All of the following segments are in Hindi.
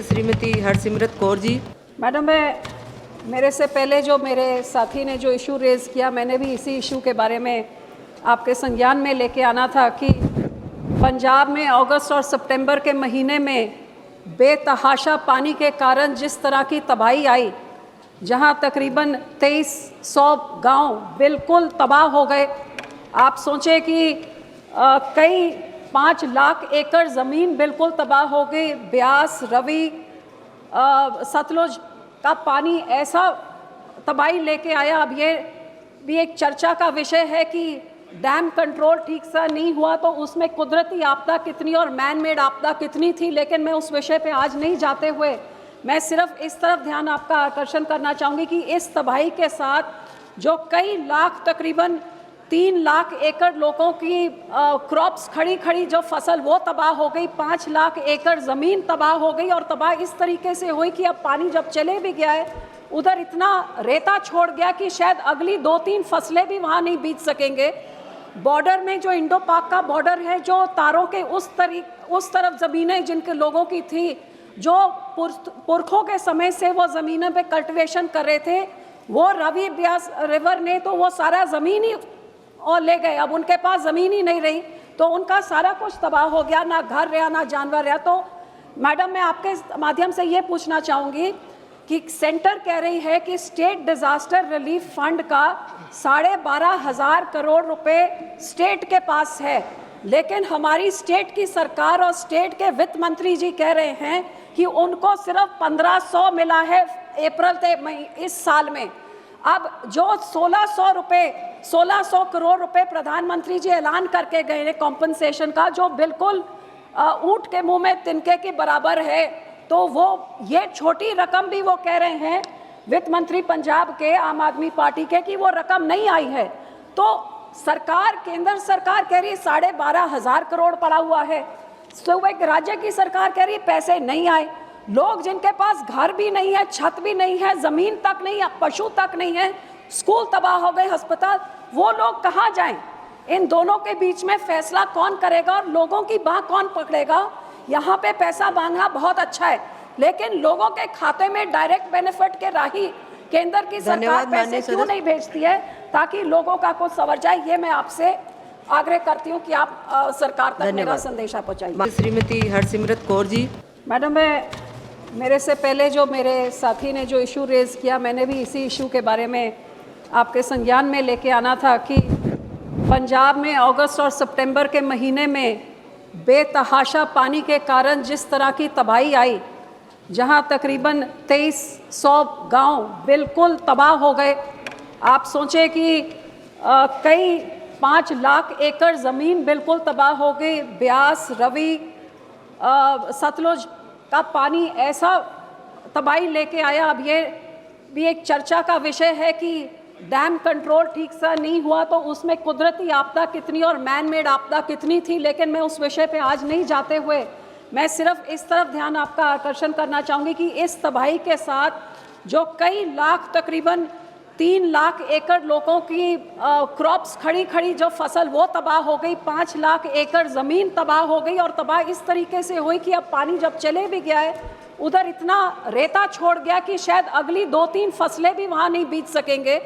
श्रीमती हरसिमरत कौर जी। मैडम, मेरे से पहले जो मेरे साथी ने जो इशू रेज़ किया, मैंने भी इसी इशू के बारे में आपके संज्ञान में लेके आना था कि पंजाब में अगस्त और सितंबर के महीने में बेतहाशा पानी के कारण जिस तरह की तबाही आई, जहां तकरीबन 2300 गांव बिल्कुल तबाह हो गए। आप सोचें कि कई 5 लाख एकड़ ज़मीन बिल्कुल तबाह हो गई। ब्यास, रवि, सतलुज का पानी ऐसा तबाही लेके आया। अब ये भी एक चर्चा का विषय है कि डैम कंट्रोल ठीक से नहीं हुआ तो उसमें कुदरती आपदा कितनी और मैन मेड आपदा कितनी थी, लेकिन मैं उस विषय पे आज नहीं जाते हुए मैं सिर्फ इस तरफ ध्यान आपका आकर्षण करना चाहूँगी कि इस तबाही के साथ जो कई लाख, तकरीबन 3 लाख एकड़ लोगों की क्रॉप्स खड़ी जो फसल वो तबाह हो गई, 5 लाख एकड़ ज़मीन तबाह हो गई। और तबाह इस तरीके से हुई कि अब पानी जब चले भी गया है, उधर इतना रेता छोड़ गया कि शायद अगली 2-3 फसलें भी वहाँ नहीं बीज सकेंगे। बॉर्डर में जो इंडो पाक का बॉर्डर है, जो तारों के उस तरफ ज़मीनें जिनके लोगों की थी, जो पुरखों के समय से वो ज़मीनों पे कल्टिवेशन कर रहे थे, वो रवि ब्यास रिवर ने तो वो सारा ज़मीन ही और ले गए। अब उनके पास ज़मीन ही नहीं रही तो उनका सारा कुछ तबाह हो गया, ना घर रहा ना जानवर रहा। तो मैडम, मैं आपके माध्यम से ये पूछना चाहूँगी कि सेंटर कह रही है कि स्टेट डिज़ास्टर रिलीफ फंड का 12,500 करोड़ रुपए स्टेट के पास है, लेकिन हमारी स्टेट की सरकार और स्टेट के वित्त मंत्री जी कह रहे हैं कि उनको सिर्फ 1500 मिला है अप्रैल से इस साल में। अब जो 1600 करोड़ रुपए प्रधानमंत्री जी ऐलान करके गए हैं कॉम्पनसेशन का, जो बिल्कुल ऊंट के मुंह में तिनके के बराबर है, तो वो ये छोटी रकम भी वो कह रहे हैं वित्त मंत्री पंजाब के आम आदमी पार्टी के कि वो रकम नहीं आई है। तो सरकार, केंद्र सरकार कह रही है 12,500 करोड़ पड़ा हुआ है, तो एक राज्य की सरकार कह रही है पैसे नहीं आए। लोग जिनके पास घर भी नहीं है, छत भी नहीं है, ज़मीन तक नहीं है, पशु तक नहीं है, स्कूल तबाह हो गए, अस्पताल, वो लोग कहाँ जाएं? इन दोनों के बीच में फैसला कौन करेगा और लोगों की बाह कौन पकड़ेगा? यहाँ पे पैसा मांगना बहुत अच्छा है, लेकिन लोगों के खाते में डायरेक्ट बेनिफिट के राही केंद्र की सरकार पैसे क्यों नहीं भेजती है ताकि लोगों का कुछ संवर जाए? ये मैं आपसे आग्रह करती हूँ कि आप सरकार तक मेरा संदेशा पहुँचाइए। श्रीमती हरसिमरत कौर जी। मैडम, मेरे से पहले जो मेरे साथी ने जो इशू रेज़ किया, मैंने भी इसी इशू के बारे में आपके संज्ञान में लेके आना था कि पंजाब में अगस्त और सितंबर के महीने में बेतहाशा पानी के कारण जिस तरह की तबाही आई, जहां तकरीबन 2300 गांव बिल्कुल तबाह हो गए। आप सोचें कि कई 5 लाख एकड़ ज़मीन बिल्कुल तबाह हो गई। ब्यास, रवि, सतलुज का पानी ऐसा तबाही लेके आया। अब ये भी एक चर्चा का विषय है कि डैम कंट्रोल ठीक से नहीं हुआ तो उसमें कुदरती आपदा कितनी और मैन मेड आपदा कितनी थी, लेकिन मैं उस विषय पे आज नहीं जाते हुए मैं सिर्फ इस तरफ ध्यान आपका आकर्षण करना चाहूँगी कि इस तबाही के साथ जो कई लाख, तकरीबन 3 लाख एकड़ लोगों की क्रॉप्स खड़ी जो फसल वो तबाह हो गई, 5 लाख एकड़ ज़मीन तबाह हो गई। और तबाह इस तरीके से हुई कि अब पानी जब चले भी गया है, उधर इतना रेता छोड़ गया कि शायद अगली 2-3 फसलें भी वहाँ नहीं बीज सकेंगे।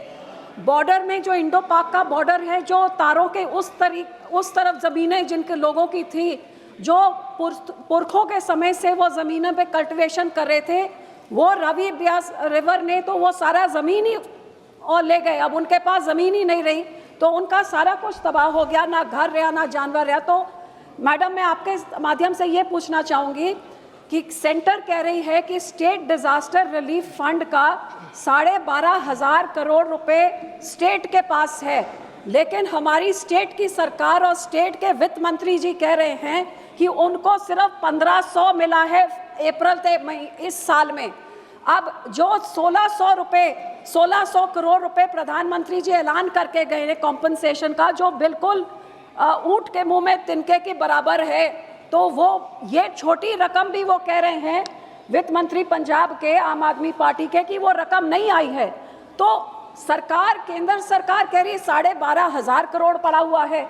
बॉर्डर में जो इंडो पाक का बॉर्डर है, जो तारों के उस तरफ ज़मीनें जिनके लोगों की थी, जो पुरखों के समय से वो ज़मीनों पे कल्टिवेशन कर रहे थे, वो रवि ब्यास रिवर ने तो वो सारा ज़मीन ही और ले गए। अब उनके पास ज़मीन ही नहीं रही तो उनका सारा कुछ तबाह हो गया, ना घर रहा ना जानवर रहा। तो मैडम, मैं आपके माध्यम से ये पूछना चाहूँगी कि सेंटर कह रही है कि स्टेट डिज़ास्टर रिलीफ फंड का 12,500 करोड़ रुपए स्टेट के पास है, लेकिन हमारी स्टेट की सरकार और स्टेट के वित्त मंत्री जी कह रहे हैं कि उनको सिर्फ 1500 मिला है अप्रैल से इस साल में। अब जो 1600 करोड़ रुपए प्रधानमंत्री जी ऐलान करके गए हैं कॉम्पनसेशन का, जो बिल्कुल ऊंट के मुंह में तिनके के बराबर है, तो वो ये छोटी रकम भी वो कह रहे हैं वित्त मंत्री पंजाब के आम आदमी पार्टी के कि वो रकम नहीं आई है। तो सरकार, केंद्र सरकार कह रही है 12,500 करोड़ पड़ा हुआ है,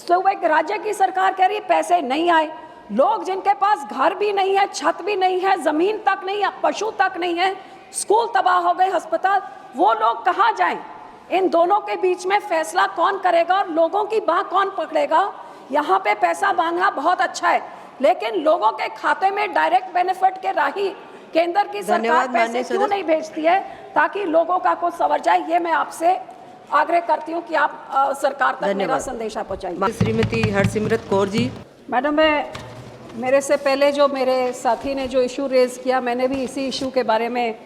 तो एक राज्य की सरकार कह रही है पैसे नहीं आए। लोग जिनके पास घर भी नहीं है, छत भी नहीं है, ज़मीन तक नहीं है, पशु तक नहीं है, स्कूल तबाह हो गए, अस्पताल, वो लोग कहाँ जाएं? इन दोनों के बीच में फैसला कौन करेगा और लोगों की बाह कौन पकड़ेगा? यहाँ पे पैसा मांगना बहुत अच्छा है, लेकिन लोगों के खाते में डायरेक्ट बेनिफिट के राही केंद्र की सरकार पैसे क्यों नहीं भेजती है ताकि लोगों का कुछ संवर जाए? ये मैं आपसे आग्रह करती हूँ कि आप सरकार तक मेरा संदेशा पहुँचाइए। श्रीमती हरसिमरत कौर जी। मैडम, मेरे से पहले जो मेरे साथी ने जो इशू रेज़ किया, मैंने भी इसी इशू के बारे में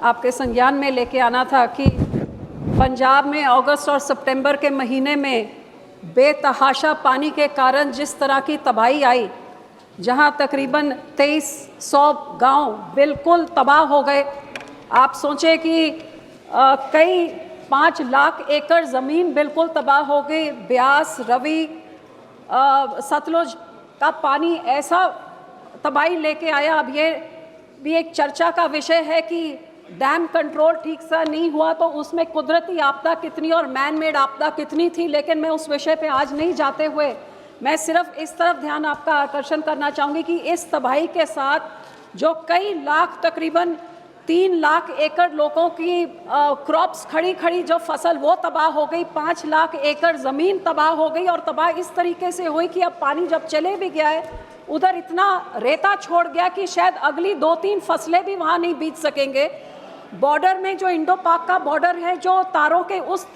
आपके संज्ञान में लेके आना था कि पंजाब में अगस्त और सितंबर के महीने में बेतहाशा पानी के कारण जिस तरह की तबाही आई, जहां तकरीबन 2300 गांव बिल्कुल तबाह हो गए। आप सोचें कि कई 5 लाख एकड़ ज़मीन बिल्कुल तबाह हो गई। ब्यास, रवि, सतलुज का पानी ऐसा तबाही लेके आया। अब ये भी एक चर्चा का विषय है कि डैम कंट्रोल ठीक से नहीं हुआ तो उसमें कुदरती आपदा कितनी और मैन मेड आपदा कितनी थी, लेकिन मैं उस विषय पे आज नहीं जाते हुए मैं सिर्फ इस तरफ ध्यान आपका आकर्षण करना चाहूँगी कि इस तबाही के साथ जो कई लाख, तकरीबन 3 लाख एकड़ लोगों की क्रॉप्स खड़ी जो फसल वो तबाह हो गई, 5 लाख एकड़ ज़मीन तबाह हो गई। और तबाह इस तरीके से हुई कि अब पानी जब चले भी गया है, उधर इतना रेता छोड़ गया कि शायद अगली 2-3 फसलें भी वहाँ नहीं बीज सकेंगे। बॉर्डर में जो इंडो पाक का बॉर्डर है, जो तारों के उस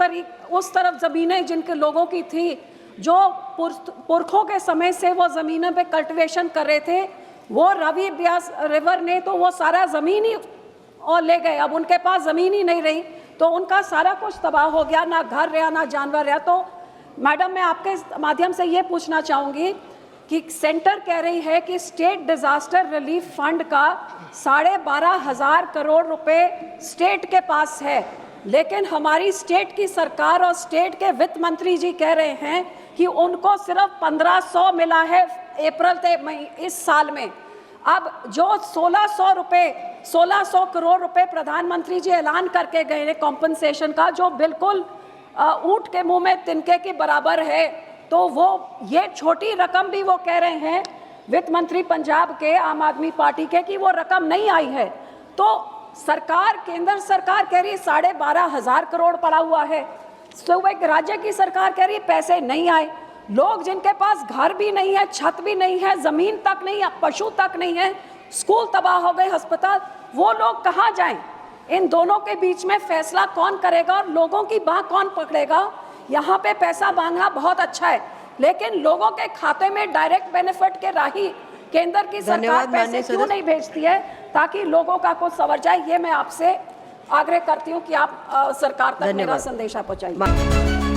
तरफ ज़मीनें जिनके लोगों की थी, जो पुरखों के समय से वो ज़मीनों पे कल्टिवेशन कर रहे थे, वो रवि ब्यास रिवर ने तो वो सारा ज़मीन ही और ले गए। अब उनके पास ज़मीन ही नहीं रही तो उनका सारा कुछ तबाह हो गया, ना घर रहा ना जानवर रहा। तो मैडम, मैं आपके माध्यम से ये पूछना चाहूँगी कि सेंटर कह रही है कि स्टेट डिज़ास्टर रिलीफ फंड का 12,500 करोड़ रुपए स्टेट के पास है, लेकिन हमारी स्टेट की सरकार और स्टेट के वित्त मंत्री जी कह रहे हैं कि उनको सिर्फ 1500 मिला है अप्रैल से इस साल में। अब जो 1600 करोड़ रुपए प्रधानमंत्री जी ऐलान करके गए हैं कॉम्पनसेशन का, जो बिल्कुल ऊंट के मुंह में तिनके के बराबर है, तो वो ये छोटी रकम भी वो कह रहे हैं वित्त मंत्री पंजाब के आम आदमी पार्टी के कि वो रकम नहीं आई है। तो सरकार, केंद्र सरकार कह रही है 12,500 करोड़ पड़ा हुआ है, सूबे के राज्य की सरकार कह रही है पैसे नहीं आए। लोग जिनके पास घर भी नहीं है, छत भी नहीं है, ज़मीन तक नहीं है, पशु तक नहीं है, स्कूल तबाह हो गए, अस्पताल, वो लोग कहाँ जाएं? इन दोनों के बीच में फैसला कौन करेगा और लोगों की बाह कौन पकड़ेगा? यहाँ पे पैसा मांगना बहुत अच्छा है, लेकिन लोगों के खाते में डायरेक्ट बेनिफिट के राही केंद्र की सरकार पैसे क्यों नहीं भेजती है ताकि लोगों का कुछ संवर जाए? ये मैं आपसे आग्रह करती हूँ कि आप सरकार तक मेरा संदेशा पहुँचाइए।